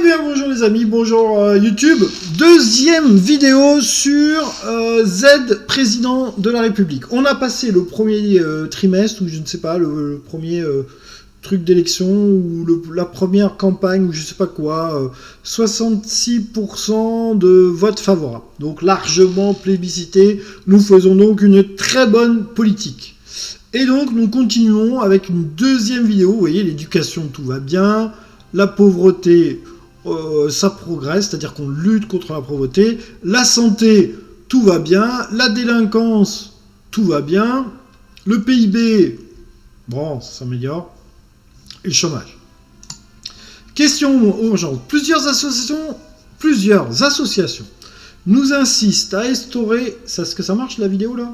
bien bonjour les amis, bonjour YouTube. Deuxième vidéo sur Z, président de la République. On a passé le premier trimestre, ou je ne sais pas, le premier truc d'élection, ou la première campagne, ou je ne sais pas quoi, 66% de votes favorables. Donc largement plébiscité, nous faisons donc une très bonne politique. Et donc nous continuons avec une deuxième vidéo, vous voyez, l'éducation tout va bien, la pauvreté ça progresse, c'est-à-dire qu'on lutte contre la pauvreté, la santé tout va bien, la délinquance tout va bien, le PIB, bon, ça s'améliore, et le chômage. Question urgente, plusieurs associations nous insistent à instaurer, est-ce que ça marche la vidéo là ?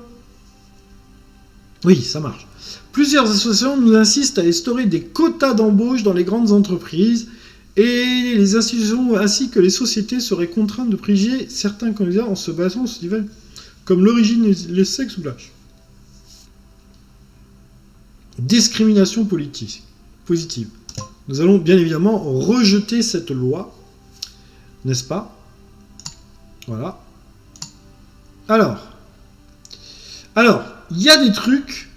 Oui, ça marche. Plusieurs associations nous insistent à instaurer des quotas d'embauche dans les grandes entreprises et les institutions ainsi que les sociétés seraient contraintes de privilégier certains candidats en se basant sur divers comme l'origine, le sexe ou l'âge. Discrimination politique positive. Nous allons bien évidemment rejeter cette loi, n'est-ce pas? Voilà. Alors, il y a des trucs,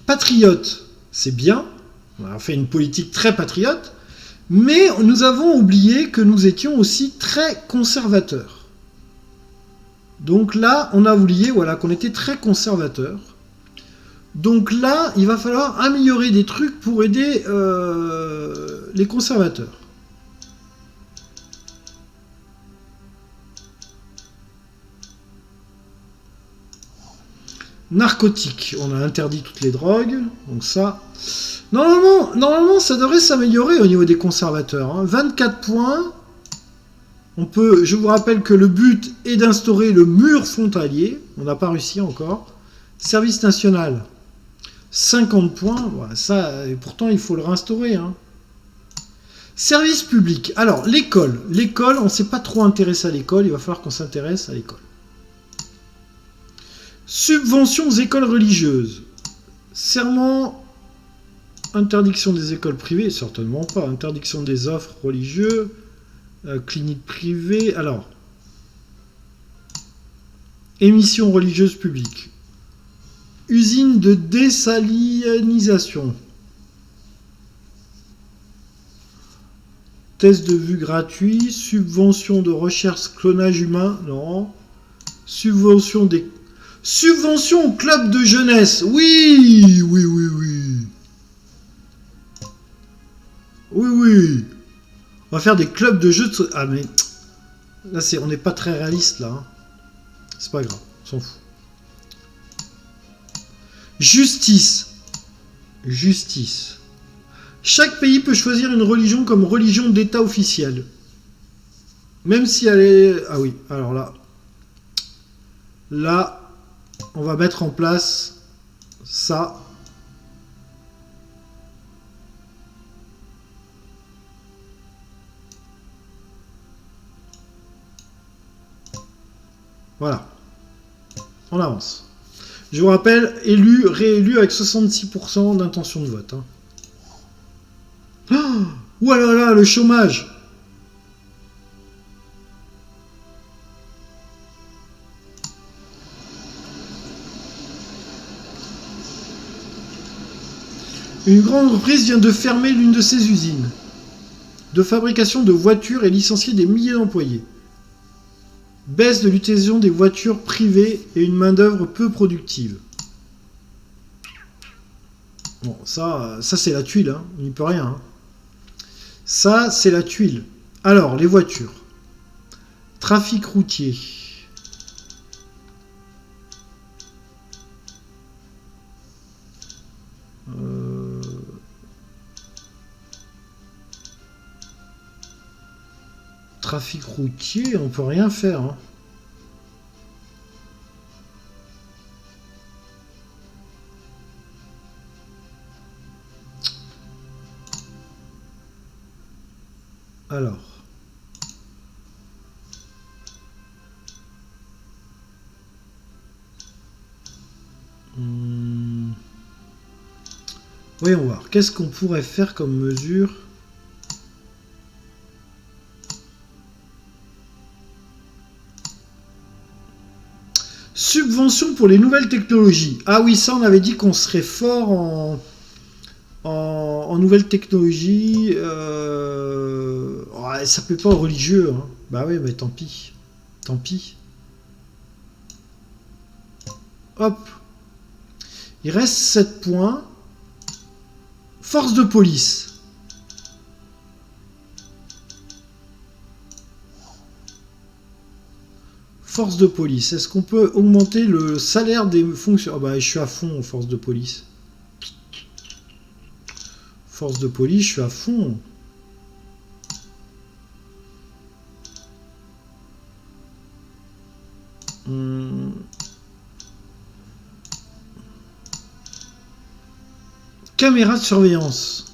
patriote, c'est bien, on a fait une politique très patriote, mais nous avons oublié que nous étions aussi très conservateurs. Donc là, on a oublié voilà, qu'on était très conservateurs. Donc là, il va falloir améliorer des trucs pour aider les conservateurs. Narcotiques, on a interdit toutes les drogues, donc ça... Normalement, ça devrait s'améliorer au niveau des conservateurs. Hein. 24 points. Je vous rappelle que le but est d'instaurer le mur frontalier. On n'a pas réussi encore. Service national, 50 points. Voilà, ça, et pourtant, il faut le réinstaurer. Hein. Service public. Alors, l'école. L'école, on ne s'est pas trop intéressé à l'école. Il va falloir qu'on s'intéresse à l'école. Subventions aux écoles religieuses. Serment... Interdiction des écoles privées, certainement pas. Interdiction des offres religieuses, cliniques privées. Alors, émissions religieuses publiques. Usine de désalinisation. Test de vue gratuit. Subvention de recherche clonage humain. Non. Subvention des... Subvention au club de jeunesse. Oui. Oui. On va faire des clubs de jeux de... Ah mais... Là, on n'est pas très réaliste, là. Hein. C'est pas grave, on s'en fout. Justice. Chaque pays peut choisir une religion comme religion d'État officielle. Même si elle est... Ah oui, alors là... Là, on va mettre en place ça... Voilà. On avance. Je vous rappelle, élu, réélu avec 66% d'intention de vote. Hein. Oh, ouah là là, le chômage. Une grande entreprise vient de fermer l'une de ses usines de fabrication de voitures et licencier des milliers d'employés. Baisse de l'utilisation des voitures privées et une main-d'œuvre peu productive. Bon, ça c'est la tuile, hein. On n'y peut rien. Hein. Ça, c'est la tuile. Alors, les voitures. Trafic routier. Trafic routier, on peut rien faire. Hein. Alors. Voyons voir. Qu'est-ce qu'on pourrait faire comme mesure ? Subvention pour les nouvelles technologies. Ah oui, ça, on avait dit qu'on serait fort en nouvelles technologies. Ouais, ça plaît pas aux religieux. Hein. Bah oui, mais tant pis. Tant pis. Hop. Il reste 7 points. Force de police. Force de police. Est-ce qu'on peut augmenter le salaire des fonctionnaires? Ah bah, je suis à fond en force de police. Force de police, je suis à fond. Caméra de surveillance.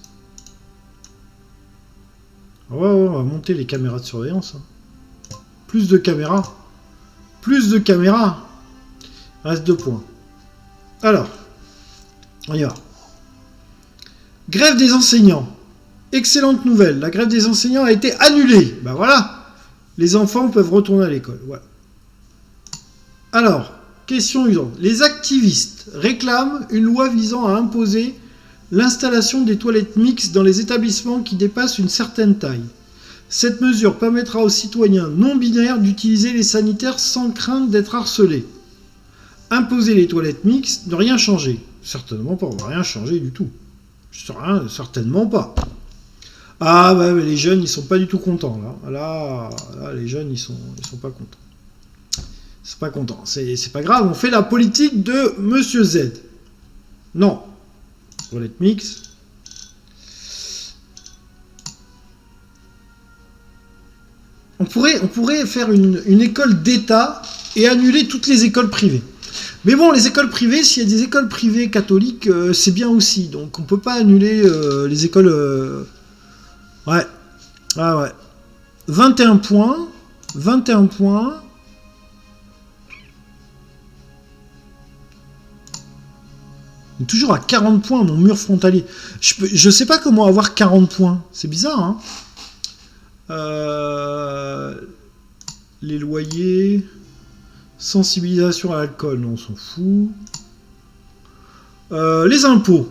Ouais, on va monter les caméras de surveillance. Hein. Plus de caméras. Plus de caméras. Reste 2 points. Alors, on y va. Grève des enseignants. Excellente nouvelle. La grève des enseignants a été annulée. Ben voilà. Les enfants peuvent retourner à l'école. Voilà. Alors, question usante. Les activistes réclament une loi visant à imposer l'installation des toilettes mixtes dans les établissements qui dépassent une certaine taille. Cette mesure permettra aux citoyens non binaires d'utiliser les sanitaires sans crainte d'être harcelés. Imposer les toilettes mixtes, ne rien changer. Certainement pas, on va rien changer du tout. Certainement pas. Ah bah les jeunes, ils sont pas du tout contents là. Là les jeunes, ils sont pas contents. C'est pas content. C'est pas grave, on fait la politique de Monsieur Z. Non. Toilettes mixtes. On pourrait faire une école d'État et annuler toutes les écoles privées. Mais bon, les écoles privées, s'il y a des écoles privées catholiques, c'est bien aussi. Donc on peut pas annuler les écoles... Ouais. Ah ouais. 21 points. 21 points. On est toujours à 40 points, mon mur frontalier. Je sais pas comment avoir 40 points. C'est bizarre, hein. Les loyers, sensibilisation à l'alcool, non, on s'en fout. Les impôts.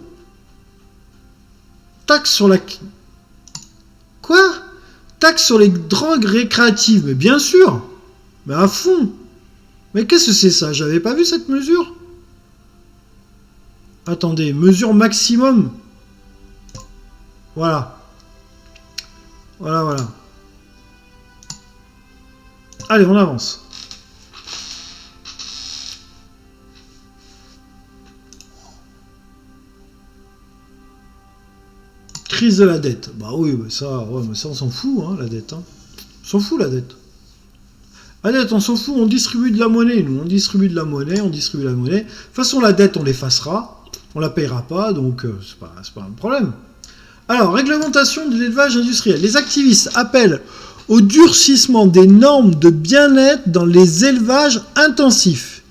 Taxe sur la... Quoi? Taxe sur les drogues récréatives, mais bien sûr. Mais à fond. Mais qu'est-ce que c'est ça? J'avais pas vu cette mesure. Attendez, mesure maximum. Voilà. Voilà. Allez, on avance. Crise de la dette. Bah oui, mais ça on s'en fout, hein, la dette. Hein. On s'en fout, la dette. La dette, on s'en fout, on distribue de la monnaie, nous. On distribue de la monnaie. De toute façon, la dette, on l'effacera. On la payera pas, donc c'est pas un problème. Alors, réglementation de l'élevage industriel. Les activistes appellent au durcissement des normes de bien-être dans les élevages intensifs.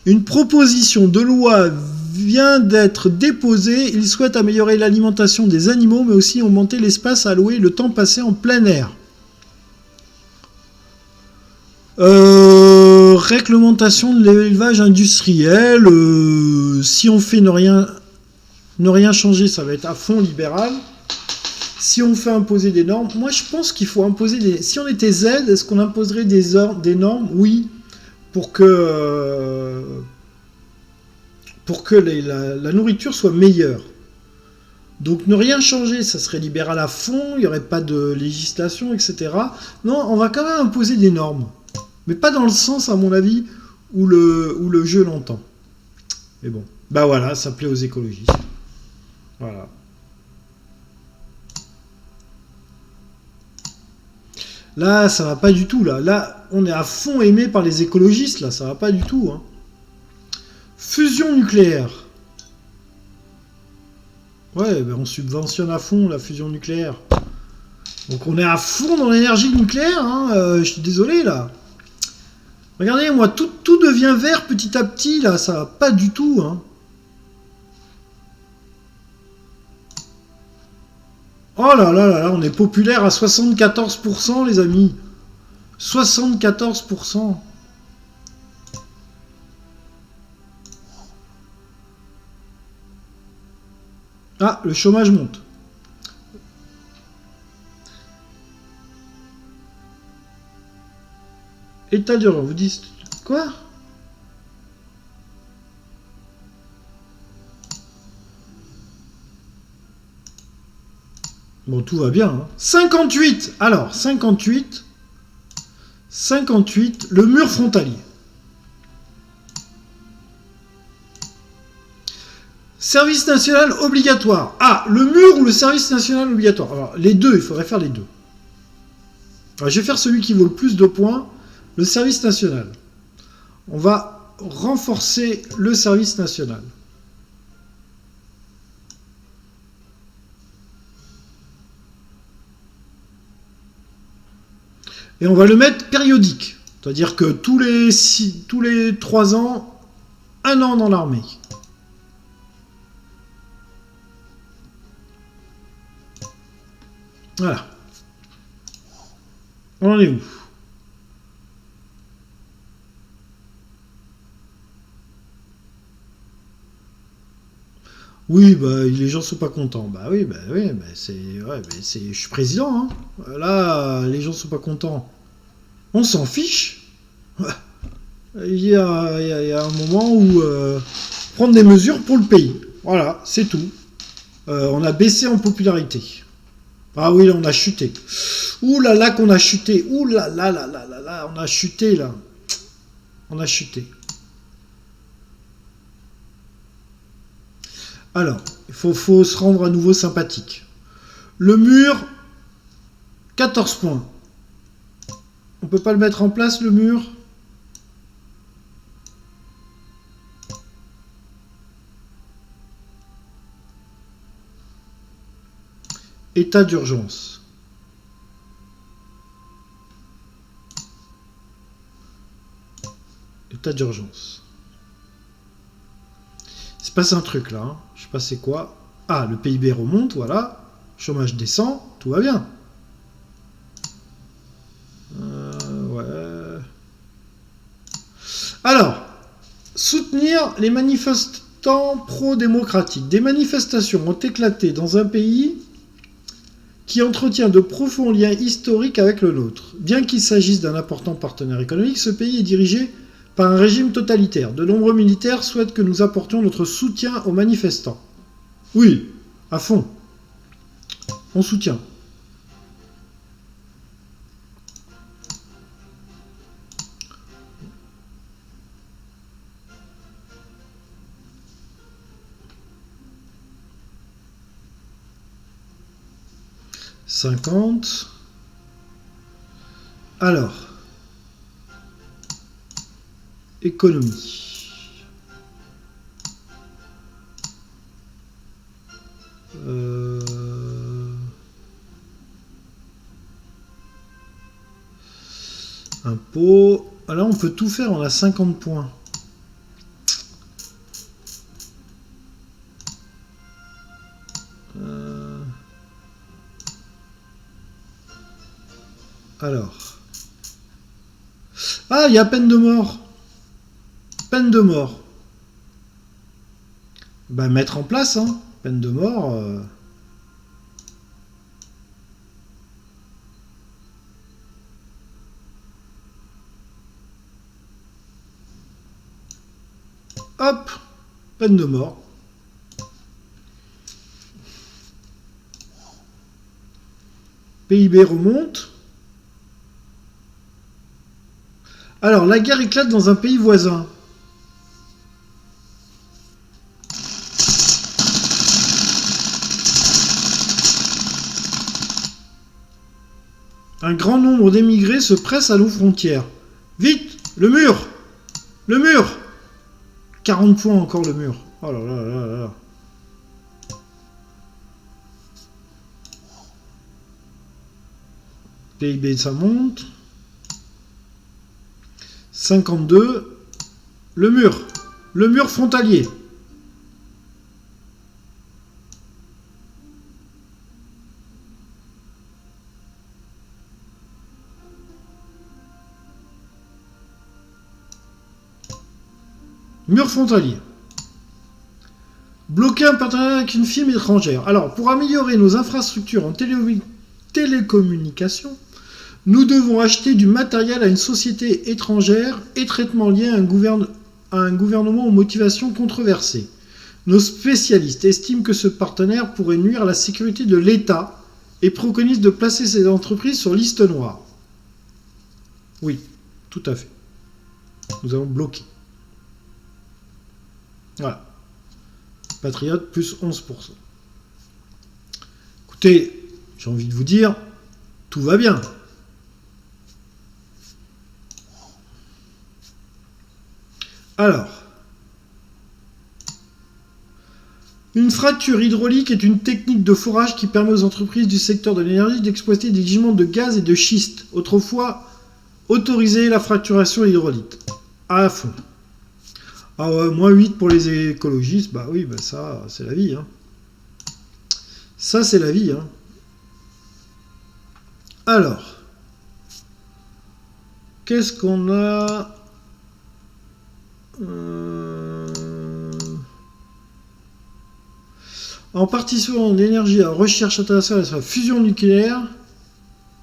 Une proposition de loi vient d'être déposée. Ils souhaitent améliorer l'alimentation des animaux, mais aussi augmenter l'espace alloué et le temps passé en plein air. Réglementation de l'élevage industriel. Si on fait ne rien changer, ça va être à fond libéral. Si on fait imposer des normes, moi je pense qu'il faut imposer des... Si on était Z, est-ce qu'on imposerait des normes? Oui. Pour que la nourriture soit meilleure. Donc ne rien changer, ça serait libéral à fond, il n'y aurait pas de législation, etc. Non, on va quand même imposer des normes. Mais pas dans le sens, à mon avis, où le jeu l'entend. Mais bon, bah voilà, ça plaît aux écologistes. Voilà. Là, ça va pas du tout, là. Là, on est à fond aimé par les écologistes, là. Ça va pas du tout, hein. Fusion nucléaire. Ouais, ben on subventionne à fond la fusion nucléaire. Donc on est à fond dans l'énergie nucléaire, hein. Je suis désolé, là. Regardez, moi, tout devient vert petit à petit, là. Ça va pas du tout, hein. Oh là là là là, on est populaire à 74%, les amis. 74%. Ah, le chômage monte. État d'urgence, vous dites quoi? Bon, tout va bien. Hein. 58. Alors, 58. 58. Le mur frontalier. Service national obligatoire. Ah, le mur ou le service national obligatoire? Alors, les deux, il faudrait faire les deux. Alors, je vais faire celui qui vaut le plus de points. Le service national. On va renforcer le service national. Et on va le mettre périodique. C'est-à-dire que tous les 3 ans, 1 an dans l'armée. Voilà. On en est où? Oui, bah, les gens sont pas contents. Bah oui, c'est, ouais, je suis président. Hein. Là, les gens sont pas contents. On s'en fiche. Il y a un moment où prendre des mesures pour le pays. Voilà, c'est tout. On a baissé en popularité. Ah oui, là, on a chuté. Ouh là là qu'on a chuté. Ouh là là là là là là, on a chuté là. On a chuté. Alors, il faut se rendre à nouveau sympathique. Le mur, 14 points. On peut pas le mettre en place, le mur? État d'urgence. État d'urgence. Il se passe un truc là. Hein. Je sais pas c'est quoi. Ah, le PIB remonte, voilà. Chômage descend, tout va bien. Ouais. Alors, soutenir les manifestants pro-démocratiques. Des manifestations ont éclaté dans un pays qui entretient de profonds liens historiques avec le nôtre. Bien qu'il s'agisse d'un important partenaire économique, ce pays est dirigé par un régime totalitaire. De nombreux militaires souhaitent que nous apportions notre soutien aux manifestants. Oui, à fond. On soutient. « 50. Alors. Économie. Impôt. Alors on peut tout faire, on a 50 points. Alors. Ah, il y a peine de mort. Peine de mort. Bah, mettre en place, hein. Peine de mort. Hop. Peine de mort. PIB remonte. Alors, la guerre éclate dans un pays voisin. Un grand nombre d'émigrés se pressent à nos frontières. Vite, le mur! Le mur! 40 points encore le mur. Oh là là là là là. PIB, ça monte. 52. Le mur. Le mur frontalier. Mur frontalier. Bloquer Évoquer un partenariat avec une firme étrangère. Alors, pour améliorer nos infrastructures en télécommunications, nous devons acheter du matériel à une société étrangère et traitement lié à un gouvernement aux motivations controversées. Nos spécialistes estiment que ce partenaire pourrait nuire à la sécurité de l'État et préconisent de placer ces entreprises sur liste noire. Oui, tout à fait. Nous allons bloquer. Voilà. Patriote, plus 11%. Écoutez, j'ai envie de vous dire, tout va bien. Alors, une fracture hydraulique est une technique de forage qui permet aux entreprises du secteur de l'énergie d'exploiter des gisements de gaz et de schiste. Autrefois, autoriser la fracturation hydraulique. À fond. Ah ouais, moins 8 pour les écologistes, bah oui, bah ça, c'est la vie. Hein. Ça, c'est la vie. Hein. Alors, qu'est-ce qu'on a en participant en énergie à la recherche internationale sur la fusion nucléaire,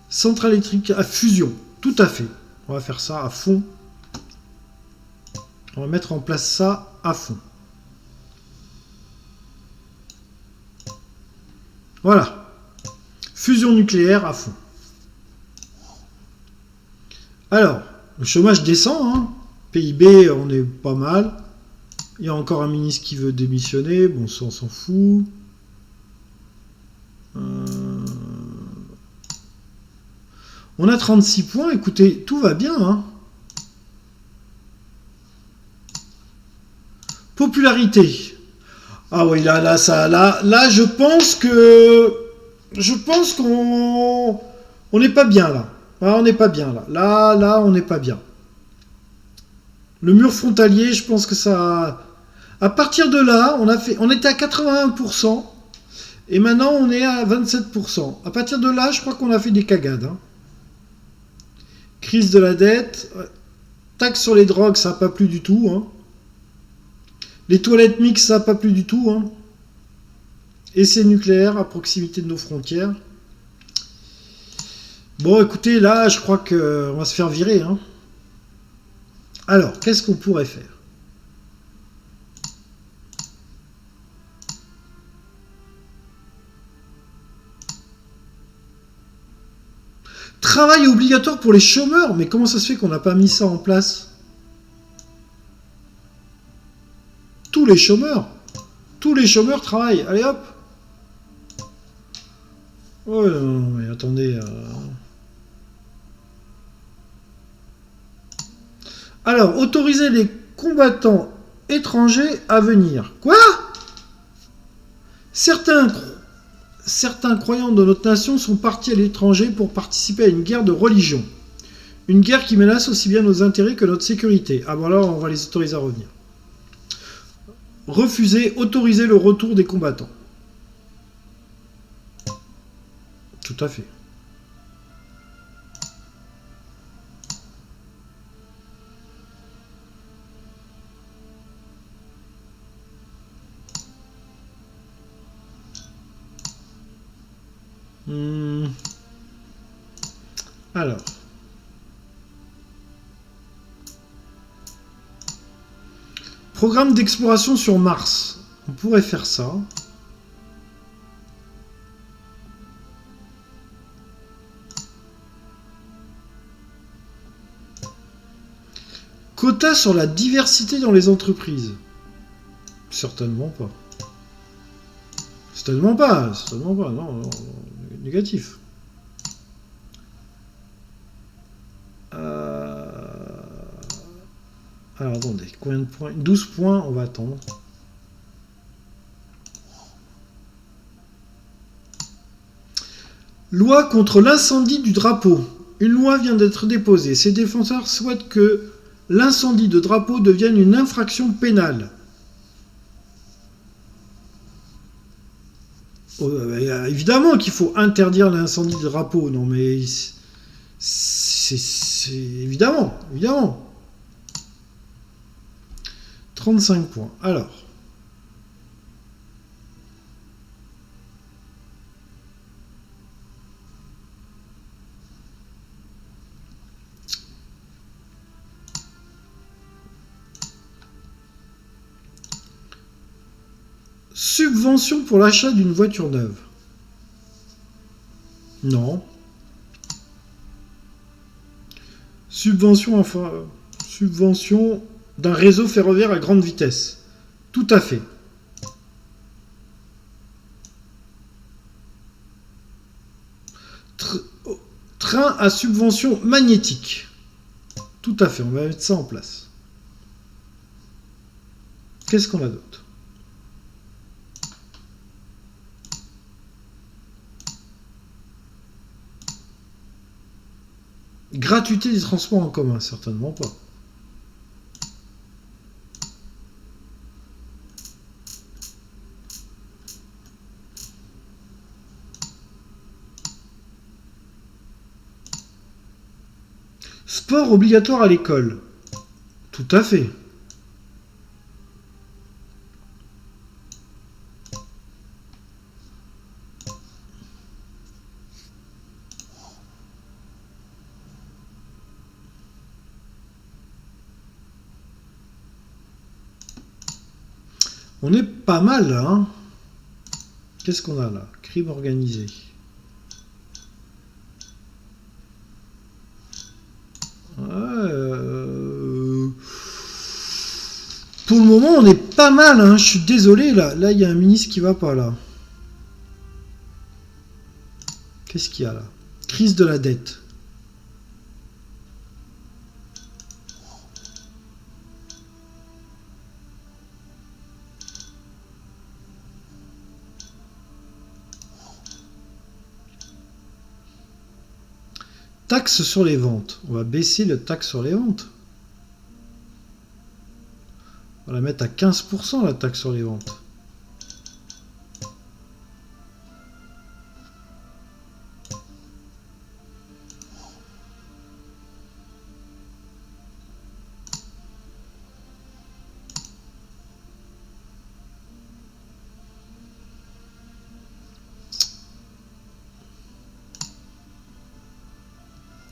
centrale électrique à fusion. Tout à fait. On va faire ça à fond. On va mettre en place ça à fond. Voilà. Fusion nucléaire à fond. Alors, le chômage descend. Hein. PIB, on est pas mal. Il y a encore un ministre qui veut démissionner. Bon, ça, on s'en fout. On a 36 points. Écoutez, tout va bien. Hein. Popularité. Ah oui, là, je pense qu'on n'est pas bien là. Ah, on n'est pas bien là. Là, on n'est pas bien. Le mur frontalier, je pense que ça. À partir de là, on était à 81%. Et maintenant, on est à 27%. À partir de là, je crois qu'on a fait des cagades. Hein. Crise de la dette. Taxe sur les drogues, ça n'a pas plu du tout. Hein. Les toilettes mixtes, ça n'a pas plu du tout. Hein. Essais nucléaires à proximité de nos frontières. Bon, écoutez, là, je crois qu'on va se faire virer. Hein. Alors, qu'est-ce qu'on pourrait faire ? Travail obligatoire pour les chômeurs. Mais comment ça se fait qu'on n'a pas mis ça en place ? Tous les chômeurs travaillent. Allez hop. Oh non, mais attendez. Alors, autoriser les combattants étrangers à venir. Quoi ? Certains croyants de notre nation sont partis à l'étranger pour participer à une guerre de religion. Une guerre qui menace aussi bien nos intérêts que notre sécurité. Ah bon, alors on va les autoriser à revenir. Refuser, autoriser le retour des combattants. Tout à fait. Alors. Programme d'exploration sur Mars. On pourrait faire ça. Quota sur la diversité dans les entreprises. Certainement pas. Certainement pas. Certainement pas. Non, négatif. Alors attendez, combien de points ? 12 points, on va attendre. Loi contre l'incendie du drapeau. Une loi vient d'être déposée. Ses défenseurs souhaitent que l'incendie de drapeau devienne une infraction pénale. Évidemment qu'il faut interdire l'incendie de drapeau. Non mais... C'est évidemment. 35 points. Alors. Subvention pour l'achat d'une voiture neuve. Non. Subvention, enfin, subvention d'un réseau ferroviaire à grande vitesse. Tout à fait. Train à subvention magnétique. Tout à fait, on va mettre ça en place. Qu'est-ce qu'on a d'autre? Gratuité des transports en commun, certainement pas. Sport obligatoire à l'école. Tout à fait. On est pas mal là, hein. Qu'est-ce qu'on a là? Crime organisé. Pour le moment, on est pas mal, hein. Je suis désolé, là. Là, il y a un ministre qui va pas, là. Qu'est-ce qu'il y a, là? Crise de la dette. Taxe sur les ventes. On va baisser le taxe sur les ventes. On va la mettre à 15%, la taxe sur les ventes.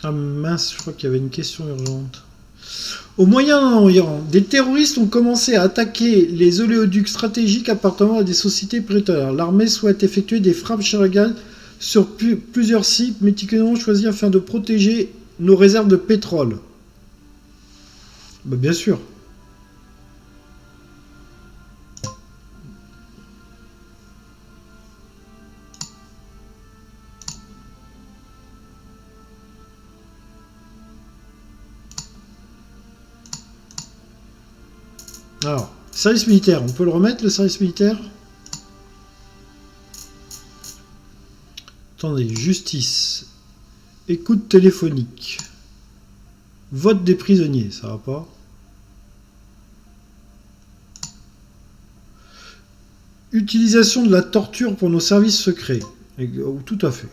Ah mince, je crois qu'il y avait une question urgente. Au Moyen-Orient, des terroristes ont commencé à attaquer les oléoducs stratégiques appartenant à des sociétés pétrolières. L'armée souhaite effectuer des frappes chirurgicales sur plusieurs sites méticuleusement choisis afin de protéger nos réserves de pétrole. Bah, bien sûr. Alors, service militaire, on peut le remettre, le service militaire? Attendez, justice. Écoute téléphonique. Vote des prisonniers, ça va pas. Utilisation de la torture pour nos services secrets. Tout à fait.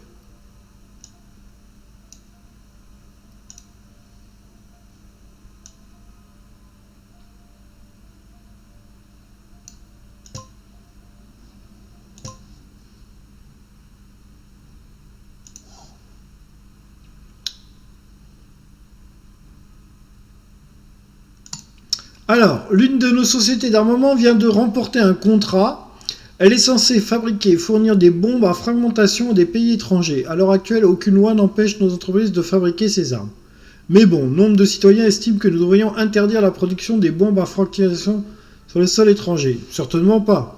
Alors, l'une de nos sociétés d'armement vient de remporter un contrat. Elle est censée fabriquer et fournir des bombes à fragmentation à des pays étrangers. À l'heure actuelle, aucune loi n'empêche nos entreprises de fabriquer ces armes. Mais bon, nombre de citoyens estiment que nous devrions interdire la production des bombes à fragmentation sur le sol étranger. Certainement pas.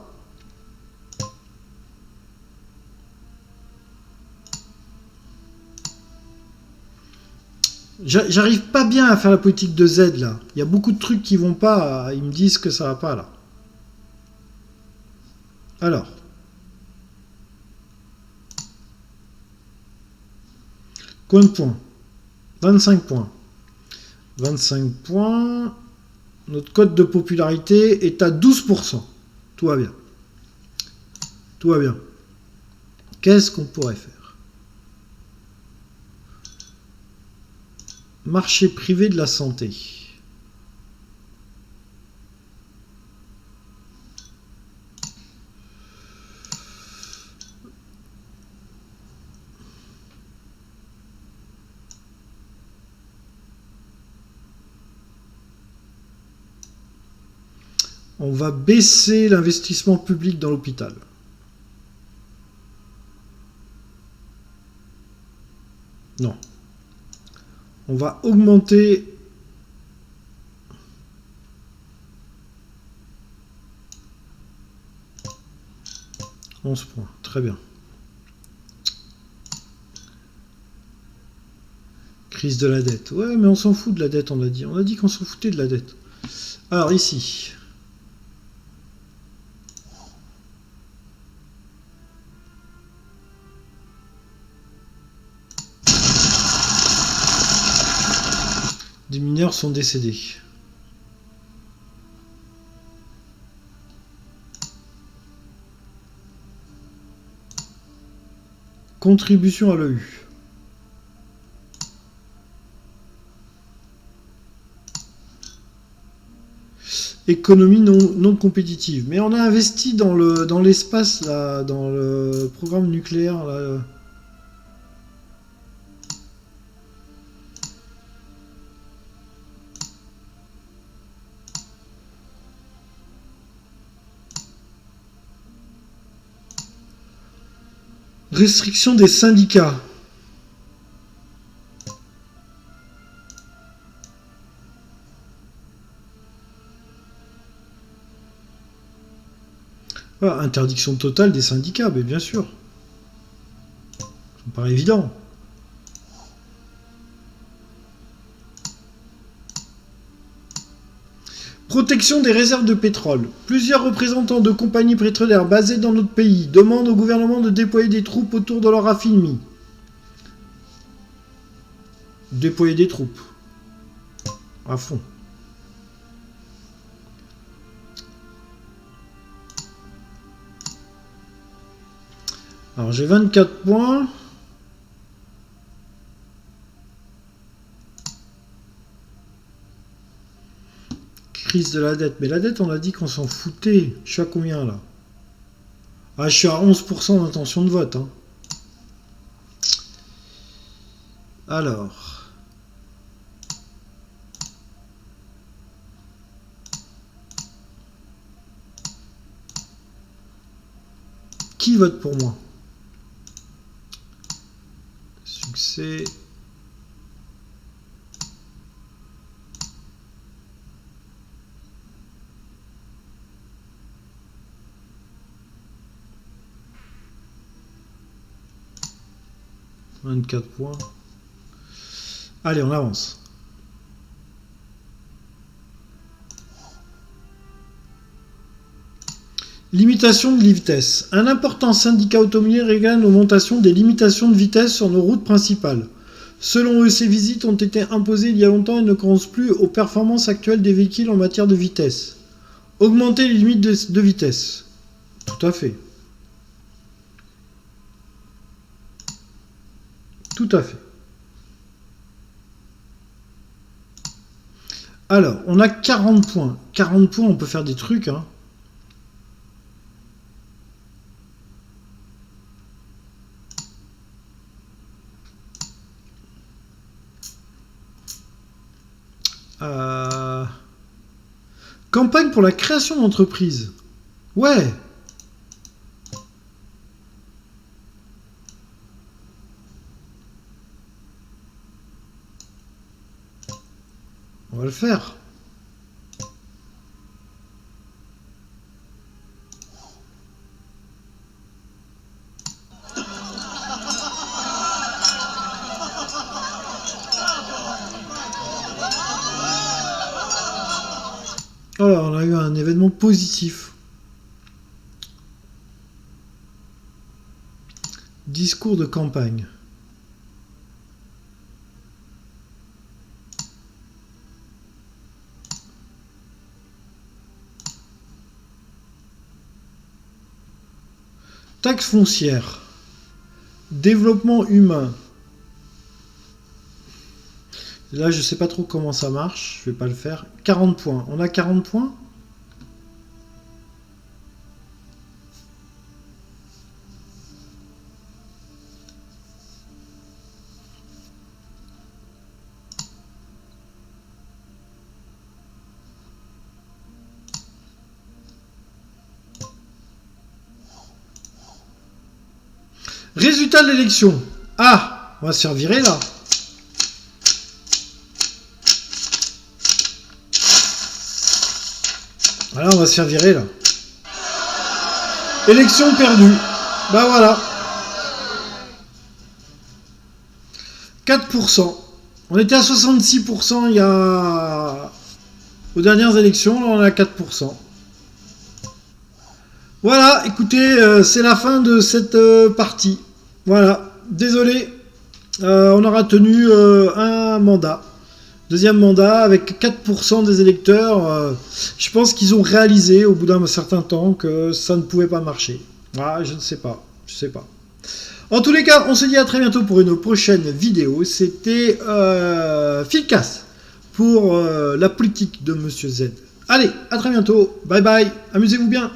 J'arrive pas bien à faire la politique de Z là. Il y a beaucoup de trucs qui vont pas. Ils me disent que ça va pas là. Alors. Combien de points? 25 points. 25 points. Notre cote de popularité est à 12%. Tout va bien. Tout va bien. Qu'est-ce qu'on pourrait faire? Marché privé de la santé. On va baisser l'investissement public dans l'hôpital. Non. On va augmenter 11 points. Très bien. Crise de la dette. Ouais, mais on s'en fout de la dette, on a dit. On a dit qu'on s'en foutait de la dette. Alors, ici. Des mineurs sont décédés. Contribution à l'EU. Économie non compétitive. Mais on a investi dans l'espace, là, dans le programme nucléaire, là. Restriction des syndicats. Ah, interdiction totale des syndicats, mais bien sûr. Ça me paraît évident. Protection des réserves de pétrole. Plusieurs représentants de compagnies pétrolières basées dans notre pays demandent au gouvernement de déployer des troupes autour de leur raffinerie. Déployer des troupes. À fond. Alors j'ai 24 points. Crise de la dette. Mais la dette, on a dit qu'on s'en foutait. Je suis à combien là? Ah, je suis à 11% d'intention de vote. Hein. Alors. Qui vote pour moi? Succès. « 24 points. » Allez, on avance. Limitation de vitesse. Un important syndicat automobile réclame l'augmentation des limitations de vitesse sur nos routes principales. Selon eux, ces visites ont été imposées il y a longtemps et ne correspondent plus aux performances actuelles des véhicules en matière de vitesse. Augmenter les limites de vitesse. Tout à fait. Tout à fait. Alors, on a 40 points. 40 points, on peut faire des trucs, hein. Campagne pour la création d'entreprises. Ouais. On va le faire. Alors, on a eu un événement positif. Discours de campagne. Taxe foncière. Développement humain. Là, je sais pas trop comment ça marche. Je vais pas le faire. 40 points. On a 40 points? Résultat de l'élection. Ah, on va se faire virer là. Voilà, on va se faire virer là. Élection perdue. Bah voilà. 4%. On était à 66% il y a... aux dernières élections, là on est à 4%. Voilà, écoutez, c'est la fin de cette partie. Voilà, désolé, on aura tenu un mandat. Deuxième mandat avec 4% des électeurs. Je pense qu'ils ont réalisé au bout d'un certain temps que ça ne pouvait pas marcher. Ah, je ne sais pas, je sais pas. En tous les cas, on se dit à très bientôt pour une prochaine vidéo. C'était Philcast pour la politique de Monsieur Z. Allez, à très bientôt. Bye bye. Amusez-vous bien.